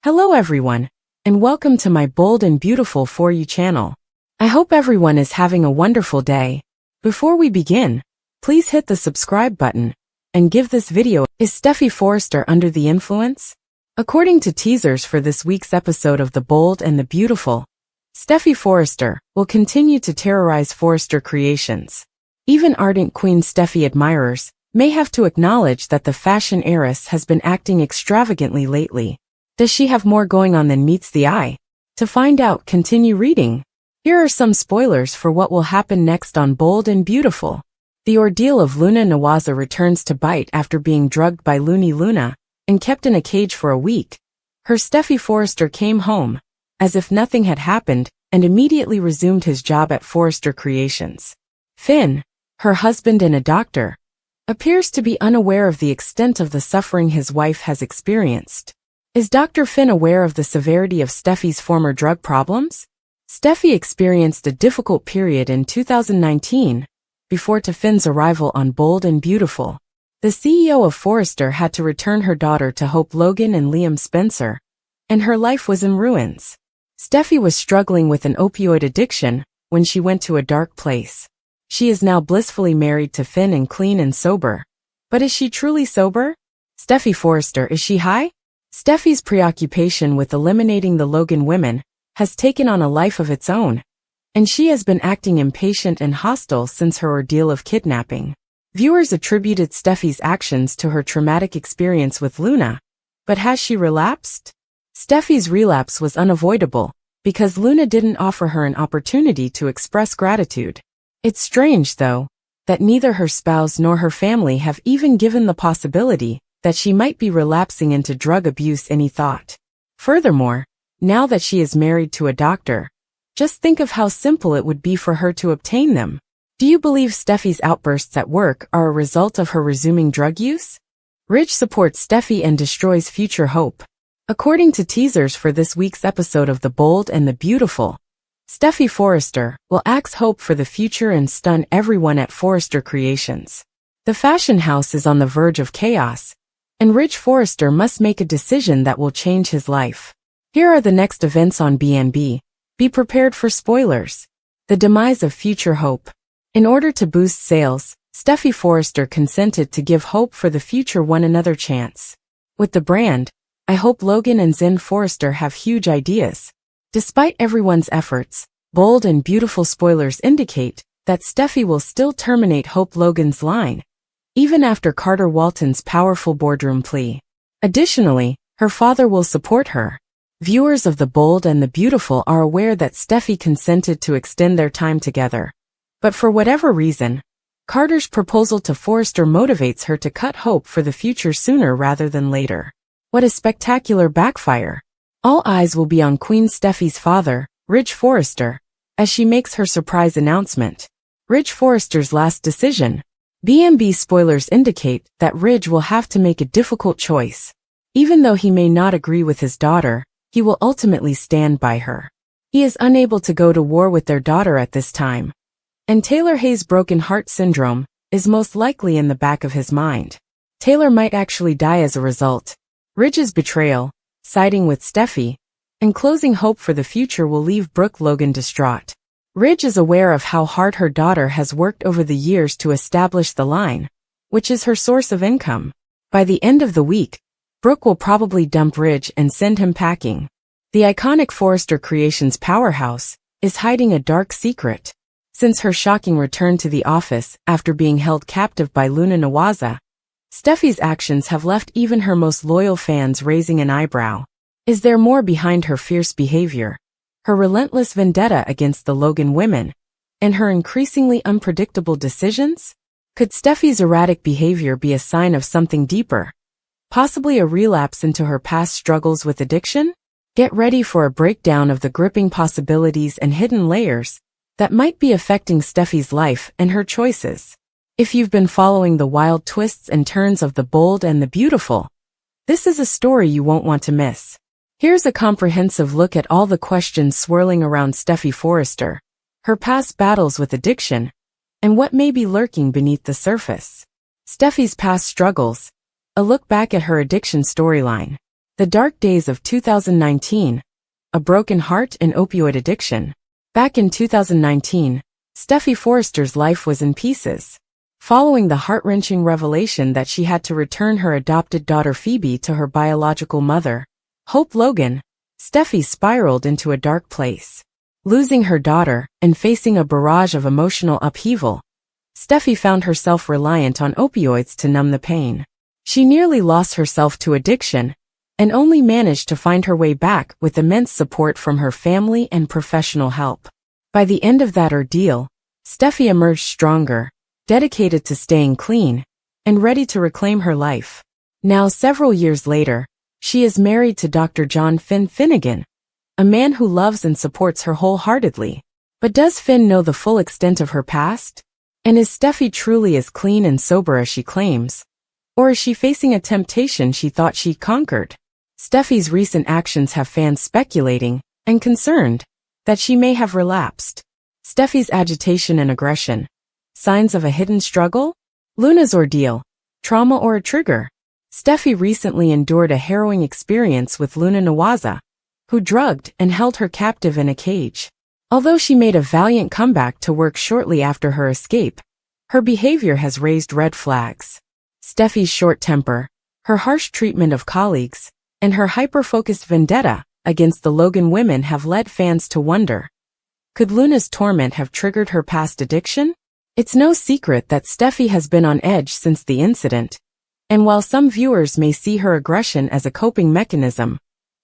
Hello everyone, and welcome to my Bold and Beautiful For You channel. I hope everyone is having a wonderful day. Before we begin, please hit the subscribe button and give this video. Is Steffy Forrester under the influence? According to teasers for this week's episode of The Bold and the Beautiful, Steffy Forrester will continue to terrorize Forrester Creations. Even ardent Queen Steffy admirers may have to acknowledge that the fashion heiress has been acting extravagantly lately. Does she have more going on than meets the eye? To find out, continue reading. Here are some spoilers for what will happen next on Bold and Beautiful. The ordeal of Luna Nawaza returns to bite after being drugged by Loony Luna and kept in a cage for a week. Her Steffy Forrester came home, as if nothing had happened, and immediately resumed his job at Forrester Creations. Finn, her husband and a doctor, appears to be unaware of the extent of the suffering his wife has experienced. Is Dr. Finn aware of the severity of Steffy's former drug problems? Steffy experienced a difficult period in 2019, before to Finn's arrival on Bold and Beautiful. The CEO of Forrester had to return her daughter to Hope Logan and Liam Spencer, and her life was in ruins. Steffy was struggling with an opioid addiction when she went to a dark place. She is now blissfully married to Finn and clean and sober. But is she truly sober? Steffy Forrester, is she high? Steffy's preoccupation with eliminating the Logan women has taken on a life of its own, and she has been acting impatient and hostile since her ordeal of kidnapping. Viewers attributed Steffy's actions to her traumatic experience with Luna, but has she relapsed? Steffy's relapse was unavoidable, because Luna didn't offer her an opportunity to express gratitude. It's strange, though, that neither her spouse nor her family have even given the possibility that she might be relapsing into drug abuse any thought. Furthermore, now that she is married to a doctor, just think of how simple it would be for her to obtain them. Do you believe Steffy's outbursts at work are a result of her resuming drug use? Ridge supports Steffy and destroys future hope. According to teasers for this week's episode of The Bold and the Beautiful, Steffy Forrester will axe hope for the future and stun everyone at Forrester Creations. The fashion house is on the verge of chaos, and Ridge Forrester must make a decision that will change his life. Here are the next events on BNB. Be prepared for spoilers. The demise of future hope. In order to boost sales, Steffy Forrester consented to give Hope for the Future one another chance. With the brand, I hope Logan and Zen Forrester have huge ideas. Despite everyone's efforts, Bold and Beautiful spoilers indicate that Steffy will still terminate Hope Logan's line, even after Carter Walton's powerful boardroom plea. Additionally, her father will support her. Viewers of The Bold and the Beautiful are aware that Steffy consented to extend their time together. But for whatever reason, Carter's proposal to Forrester motivates her to cut Hope for the Future sooner rather than later. What a spectacular backfire! All eyes will be on Queen Steffy's father, Ridge Forrester, as she makes her surprise announcement. Ridge Forrester's last decision. BNB spoilers indicate that Ridge will have to make a difficult choice. Even though he may not agree with his daughter, he will ultimately stand by her. He is unable to go to war with their daughter at this time, and Taylor Hayes' broken heart syndrome is most likely in the back of his mind. Taylor might actually die as a result. Ridge's betrayal, siding with Steffy, and closing Hope for the Future will leave Brooke Logan distraught. Ridge is aware of how hard her daughter has worked over the years to establish the line, which is her source of income. By the end of the week, Brooke will probably dump Ridge and send him packing. The iconic Forrester Creations powerhouse is hiding a dark secret. Since her shocking return to the office after being held captive by Luna Nawaza, Steffy's actions have left even her most loyal fans raising an eyebrow. Is there more behind her fierce behavior, her relentless vendetta against the Logan women, and her increasingly unpredictable decisions? Could Steffy's erratic behavior be a sign of something deeper? Possibly a relapse into her past struggles with addiction? Get ready for a breakdown of the gripping possibilities and hidden layers that might be affecting Steffy's life and her choices. If you've been following the wild twists and turns of The Bold and the Beautiful, this is a story you won't want to miss. Here's a comprehensive look at all the questions swirling around Steffy Forrester, her past battles with addiction, and what may be lurking beneath the surface. Steffy's past struggles, a look back at her addiction storyline. The Dark Days of 2019. A Broken Heart and Opioid Addiction. Back in 2019, Steffy Forrester's life was in pieces. Following the heart-wrenching revelation that she had to return her adopted daughter Phoebe to her biological mother, Hope Logan, Steffy spiraled into a dark place. Losing her daughter and facing a barrage of emotional upheaval, Steffy found herself reliant on opioids to numb the pain. She nearly lost herself to addiction, and only managed to find her way back with immense support from her family and professional help. By the end of that ordeal, Steffy emerged stronger, dedicated to staying clean, and ready to reclaim her life. Now, several years later, she is married to Dr. John Finn Finnegan, a man who loves and supports her wholeheartedly. But does Finn know the full extent of her past? And is Steffy truly as clean and sober as she claims? Or is she facing a temptation she thought she'd conquered? Steffy's recent actions have fans speculating and concerned that she may have relapsed. Steffy's agitation and aggression. Signs of a hidden struggle? Luna's ordeal. Trauma or a trigger? Steffy recently endured a harrowing experience with Luna Nawaza, who drugged and held her captive in a cage. Although she made a valiant comeback to work shortly after her escape, her behavior has raised red flags. Steffy's short temper, her harsh treatment of colleagues, and her hyper-focused vendetta against the Logan women have led fans to wonder, could Luna's torment have triggered her past addiction? It's no secret that Steffy has been on edge since the incident, and while some viewers may see her aggression as a coping mechanism,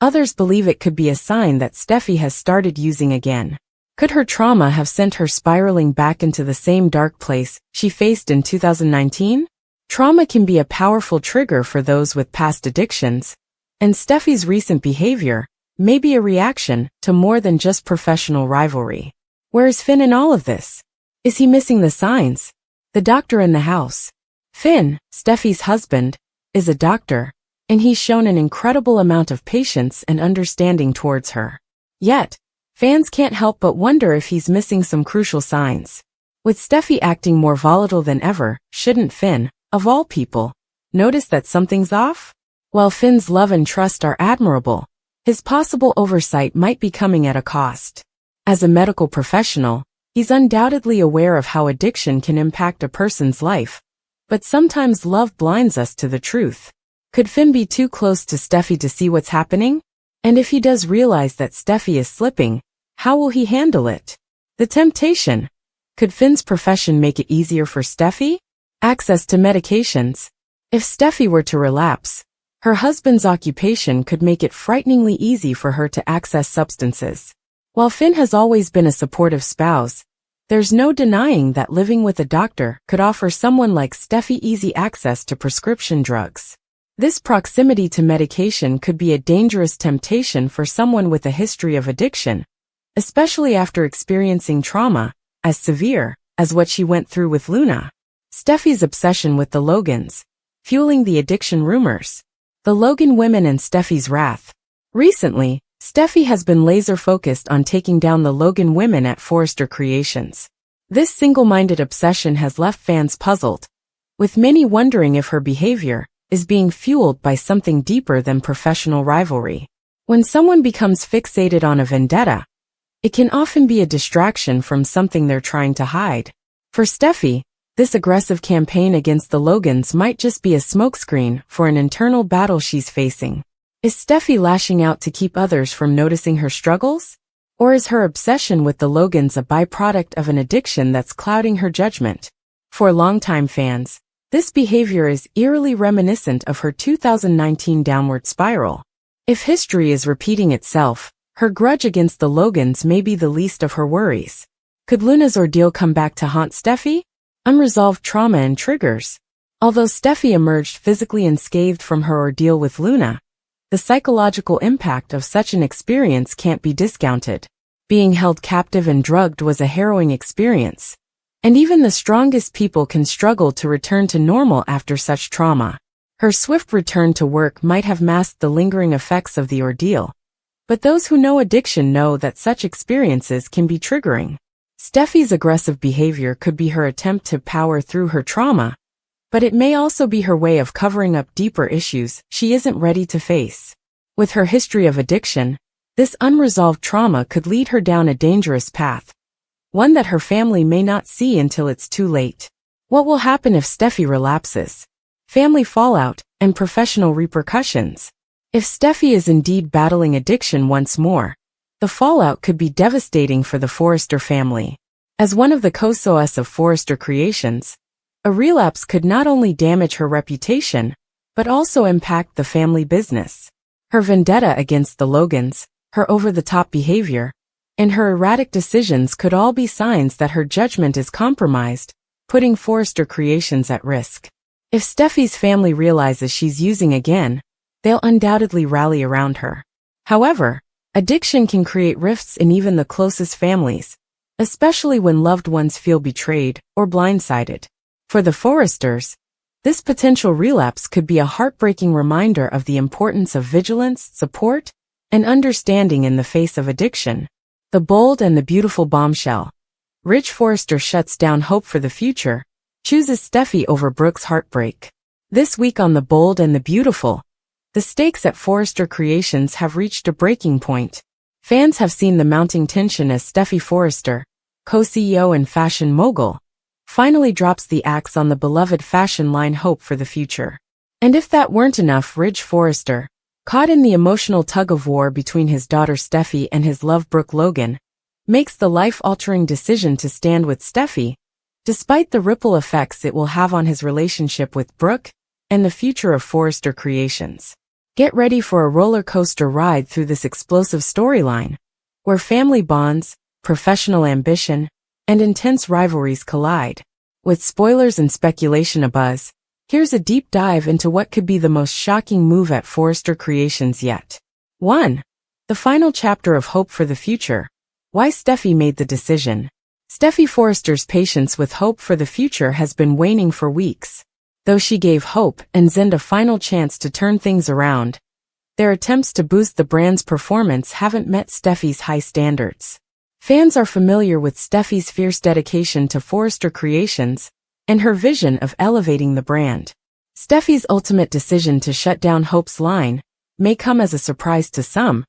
others believe it could be a sign that Steffy has started using again. Could her trauma have sent her spiraling back into the same dark place she faced in 2019? Trauma can be a powerful trigger for those with past addictions, and Steffy's recent behavior may be a reaction to more than just professional rivalry. Where is Finn in all of this? Is he missing the signs? The doctor in the house. Finn, Steffy's husband, is a doctor, and he's shown an incredible amount of patience and understanding towards her. Yet, fans can't help but wonder if he's missing some crucial signs. With Steffy acting more volatile than ever, shouldn't Finn, of all people, notice that something's off? While Finn's love and trust are admirable, his possible oversight might be coming at a cost. As a medical professional, he's undoubtedly aware of how addiction can impact a person's life, but sometimes love blinds us to the truth. Could Finn be too close to Steffy to see what's happening? And if he does realize that Steffy is slipping, how will he handle it? The temptation. Could Finn's profession make it easier for Steffy? Access to medications. If Steffy were to relapse, her husband's occupation could make it frighteningly easy for her to access substances. While Finn has always been a supportive spouse, there's no denying that living with a doctor could offer someone like Steffy easy access to prescription drugs. This proximity to medication could be a dangerous temptation for someone with a history of addiction, especially after experiencing trauma as severe as what she went through with Luna. Steffy's obsession with the Logans, fueling the addiction rumors. The Logan women and Steffy's wrath. Recently, Steffy has been laser-focused on taking down the Logan women at Forrester Creations. This single-minded obsession has left fans puzzled, with many wondering if her behavior is being fueled by something deeper than professional rivalry. When someone becomes fixated on a vendetta, it can often be a distraction from something they're trying to hide. For Steffy, this aggressive campaign against the Logans might just be a smokescreen for an internal battle she's facing. Is Steffy lashing out to keep others from noticing her struggles? Or is her obsession with the Logans a byproduct of an addiction that's clouding her judgment? For longtime fans, this behavior is eerily reminiscent of her 2019 downward spiral. If history is repeating itself, her grudge against the Logans may be the least of her worries. Could Luna's ordeal come back to haunt Steffy? Unresolved trauma and triggers. Although Steffy emerged physically unscathed from her ordeal with Luna, the psychological impact of such an experience can't be discounted. Being held captive and drugged was a harrowing experience, and even the strongest people can struggle to return to normal after such trauma. Her swift return to work might have masked the lingering effects of the ordeal, but those who know addiction know that such experiences can be triggering. Steffy's aggressive behavior could be her attempt to power through her trauma, but it may also be her way of covering up deeper issues she isn't ready to face. With her history of addiction, this unresolved trauma could lead her down a dangerous path, one that her family may not see until it's too late. What will happen if Steffy relapses? Family fallout and professional repercussions. If Steffy is indeed battling addiction once more, the fallout could be devastating for the Forrester family. As one of the co-CEOs of Forrester Creations, a relapse could not only damage her reputation, but also impact the family business. Her vendetta against the Logans, her over-the-top behavior, and her erratic decisions could all be signs that her judgment is compromised, putting Forrester Creations at risk. If Steffy's family realizes she's using again, they'll undoubtedly rally around her. However, addiction can create rifts in even the closest families, especially when loved ones feel betrayed or blindsided. For the Forresters, this potential relapse could be a heartbreaking reminder of the importance of vigilance, support, and understanding in the face of addiction. The bold and the beautiful bombshell. Ridge Forrester shuts down hope for the future, chooses Steffy over Brooke's heartbreak. This week on The Bold and the Beautiful, the stakes at Forrester Creations have reached a breaking point. Fans have seen the mounting tension as Steffy Forrester, co-CEO and fashion mogul, finally drops the axe on the beloved fashion line hope for the future. And if that weren't enough, Ridge Forrester, caught in the emotional tug-of-war between his daughter Steffy and his love Brooke Logan, makes the life-altering decision to stand with Steffy, despite the ripple effects it will have on his relationship with Brooke and the future of Forrester Creations. Get ready for a roller coaster ride through this explosive storyline, where family bonds, professional ambition, and intense rivalries collide. With spoilers and speculation abuzz, here's a deep dive into what could be the most shocking move at Forrester Creations yet. 1. The final chapter of Hope for the Future. Why Steffy made the decision. Steffy Forrester's patience with hope for the future has been waning for weeks. Though she gave Hope and Zend a final chance to turn things around, their attempts to boost the brand's performance haven't met Steffy's high standards. Fans are familiar with Steffy's fierce dedication to Forrester Creations and her vision of elevating the brand. Steffy's ultimate decision to shut down Hope's line may come as a surprise to some,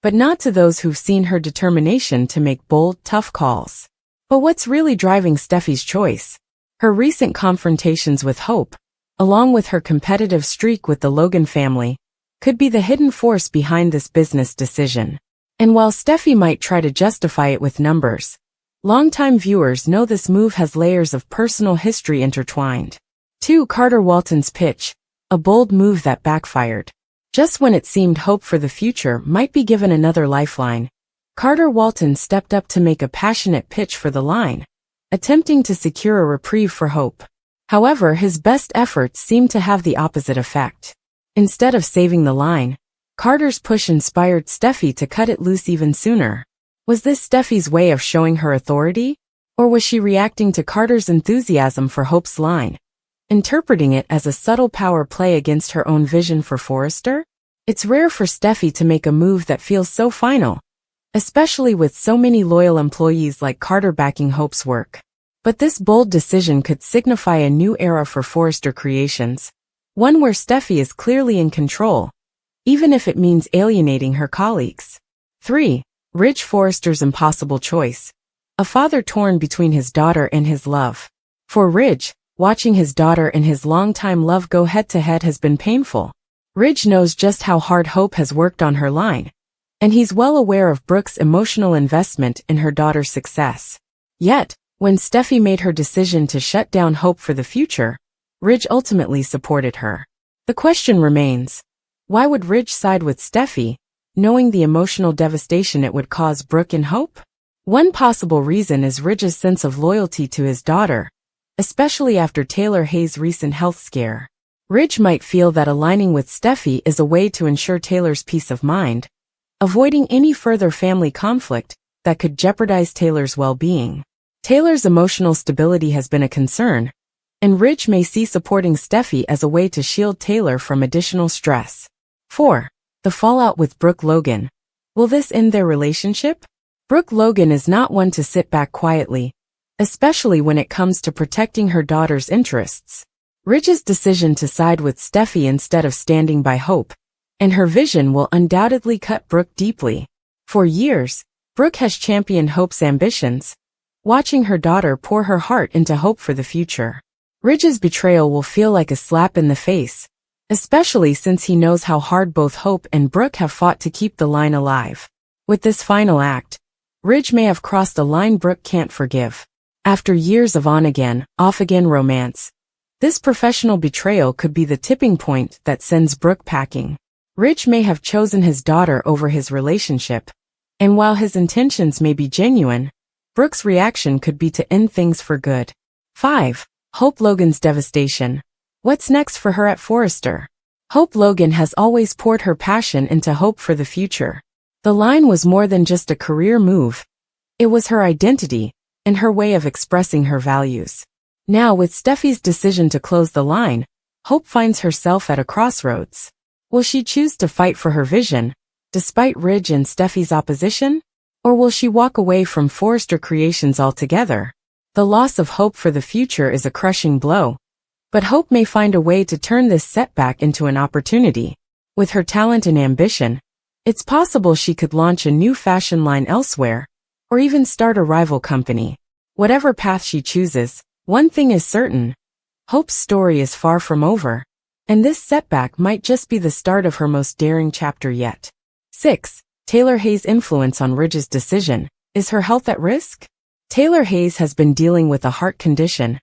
but not to those who've seen her determination to make bold, tough calls. But what's really driving Steffy's choice? Her recent confrontations with Hope, along with her competitive streak with the Logan family, could be the hidden force behind this business decision. And while Steffy might try to justify it with numbers, longtime viewers know this move has layers of personal history intertwined. 2. Carter Walton's pitch, a bold move that backfired. Just when it seemed hope for the future might be given another lifeline, Carter Walton stepped up to make a passionate pitch for the line, attempting to secure a reprieve for Hope. However, his best efforts seemed to have the opposite effect. Instead of saving the line, Carter's push inspired Steffy to cut it loose even sooner. Was this Steffy's way of showing her authority? Or was she reacting to Carter's enthusiasm for Hope's line, interpreting it as a subtle power play against her own vision for Forrester? It's rare for Steffy to make a move that feels so final, especially with so many loyal employees like Carter backing Hope's work. But this bold decision could signify a new era for Forrester Creations, one where Steffy is clearly in control, even if it means alienating her colleagues. 3. Ridge Forrester's impossible choice. A father torn between his daughter and his love. For Ridge, watching his daughter and his longtime love go head-to-head has been painful. Ridge knows just how hard Hope has worked on her line, and he's well aware of Brooke's emotional investment in her daughter's success. Yet, when Steffy made her decision to shut down Hope for the future, Ridge ultimately supported her. The question remains, why would Ridge side with Steffy, knowing the emotional devastation it would cause Brooke and Hope? One possible reason is Ridge's sense of loyalty to his daughter, especially after Taylor Hayes' recent health scare. Ridge might feel that aligning with Steffy is a way to ensure Taylor's peace of mind, avoiding any further family conflict that could jeopardize Taylor's well-being. Taylor's emotional stability has been a concern, and Ridge may see supporting Steffy as a way to shield Taylor from additional stress. 4. The fallout with Brooke Logan. Will this end their relationship? Brooke Logan is not one to sit back quietly, especially when it comes to protecting her daughter's interests. Ridge's decision to side with Steffy instead of standing by Hope and her vision will undoubtedly cut Brooke deeply. For years, Brooke has championed Hope's ambitions, watching her daughter pour her heart into Hope for the future. Ridge's betrayal will feel like a slap in the face, especially since he knows how hard both Hope and Brooke have fought to keep the line alive. With this final act, Ridge may have crossed a line Brooke can't forgive. After years of on-again, off-again romance, this professional betrayal could be the tipping point that sends Brooke packing. Ridge may have chosen his daughter over his relationship, and while his intentions may be genuine, Brooke's reaction could be to end things for good. 5. Hope Logan's devastation. What's next for her at Forrester? Hope Logan has always poured her passion into Hope for the future. The line was more than just a career move. It was her identity, and her way of expressing her values. Now, with Steffy's decision to close the line, Hope finds herself at a crossroads. Will she choose to fight for her vision, despite Ridge and Steffy's opposition? Or will she walk away from Forrester Creations altogether? The loss of Hope for the future is a crushing blow, but Hope may find a way to turn this setback into an opportunity. With her talent and ambition, it's possible she could launch a new fashion line elsewhere, or even start a rival company. Whatever path she chooses, one thing is certain: Hope's story is far from over, and this setback might just be the start of her most daring chapter yet. 6. Taylor Hayes' influence on Ridge's decision. Is her health at risk? Taylor Hayes has been dealing with a heart condition,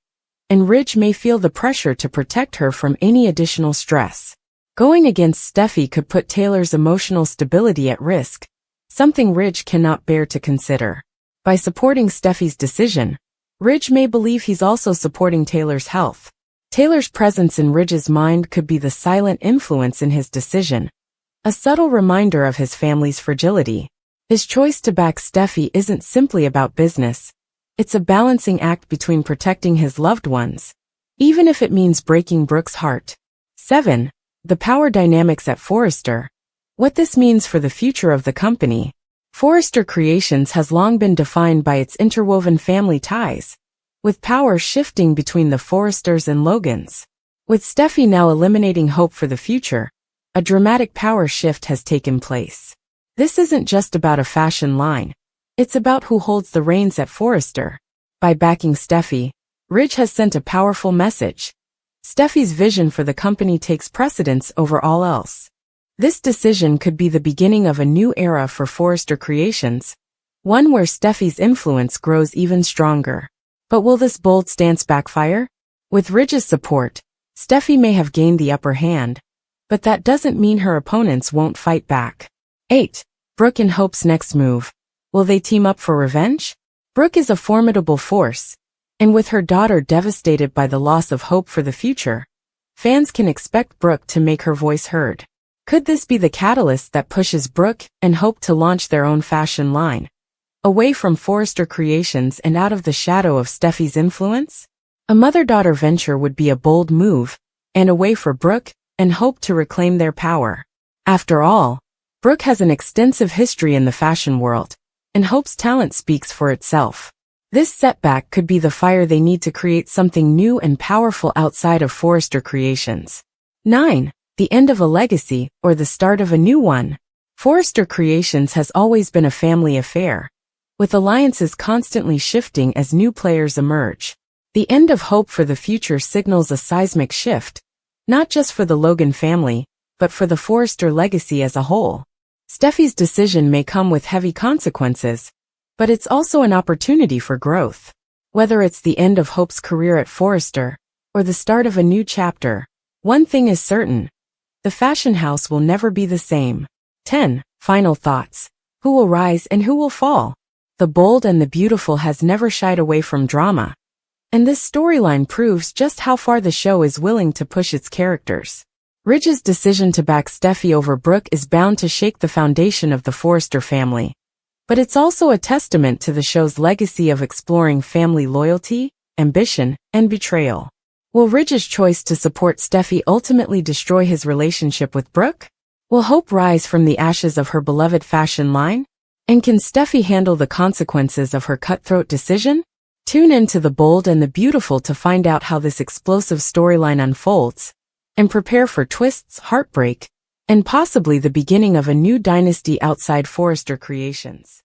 and Ridge may feel the pressure to protect her from any additional stress. Going against Steffy could put Taylor's emotional stability at risk, something Ridge cannot bear to consider. By supporting Steffy's decision, Ridge may believe he's also supporting Taylor's health. Taylor's presence in Ridge's mind could be the silent influence in his decision, a subtle reminder of his family's fragility. His choice to back Steffy isn't simply about business. It's a balancing act between protecting his loved ones, even if it means breaking Brooke's heart. 7. The power dynamics at Forrester. What this means for the future of the company. Forrester Creations has long been defined by its interwoven family ties, with power shifting between the Forresters and Logans. With Steffy now eliminating Hope for the future, a dramatic power shift has taken place. This isn't just about a fashion line. It's about who holds the reins at Forrester. By backing Steffy, Ridge has sent a powerful message. Steffy's vision for the company takes precedence over all else. This decision could be the beginning of a new era for Forrester Creations, one where Steffy's influence grows even stronger. But will this bold stance backfire? With Ridge's support, Steffy may have gained the upper hand, but that doesn't mean her opponents won't fight back. 8. Brooke and Hope's next move. Will they team up for revenge? Brooke is a formidable force, and with her daughter devastated by the loss of Hope for the future, fans can expect Brooke to make her voice heard. Could this be the catalyst that pushes Brooke and Hope to launch their own fashion line, away from Forrester Creations and out of the shadow of Steffy's influence? A mother-daughter venture would be a bold move, and a way for Brooke and Hope to reclaim their power. After all, Brooke has an extensive history in the fashion world, and Hope's talent speaks for itself. This setback could be the fire they need to create something new and powerful outside of Forrester Creations. 9. The end of a legacy or the start of a new one. Forrester Creations has always been a family affair, with alliances constantly shifting as new players emerge. The end of Hope for the future signals a seismic shift, not just for the Logan family, but for the Forrester legacy as a whole. Steffy's decision may come with heavy consequences, but it's also an opportunity for growth. Whether it's the end of Hope's career at Forrester, or the start of a new chapter, one thing is certain: the fashion house will never be the same. 10. Final thoughts. Who will rise and who will fall? The bold and the beautiful has never shied away from drama, and this storyline proves just how far the show is willing to push its characters. Ridge's decision to back Steffy over Brooke is bound to shake the foundation of the Forrester family, but it's also a testament to the show's legacy of exploring family loyalty, ambition, and betrayal. Will Ridge's choice to support Steffy ultimately destroy his relationship with Brooke? Will Hope rise from the ashes of her beloved fashion line? And can Steffy handle the consequences of her cutthroat decision? Tune in to The Bold and the Beautiful to find out how this explosive storyline unfolds, and prepare for twists, heartbreak, and possibly the beginning of a new dynasty outside Forrester Creations.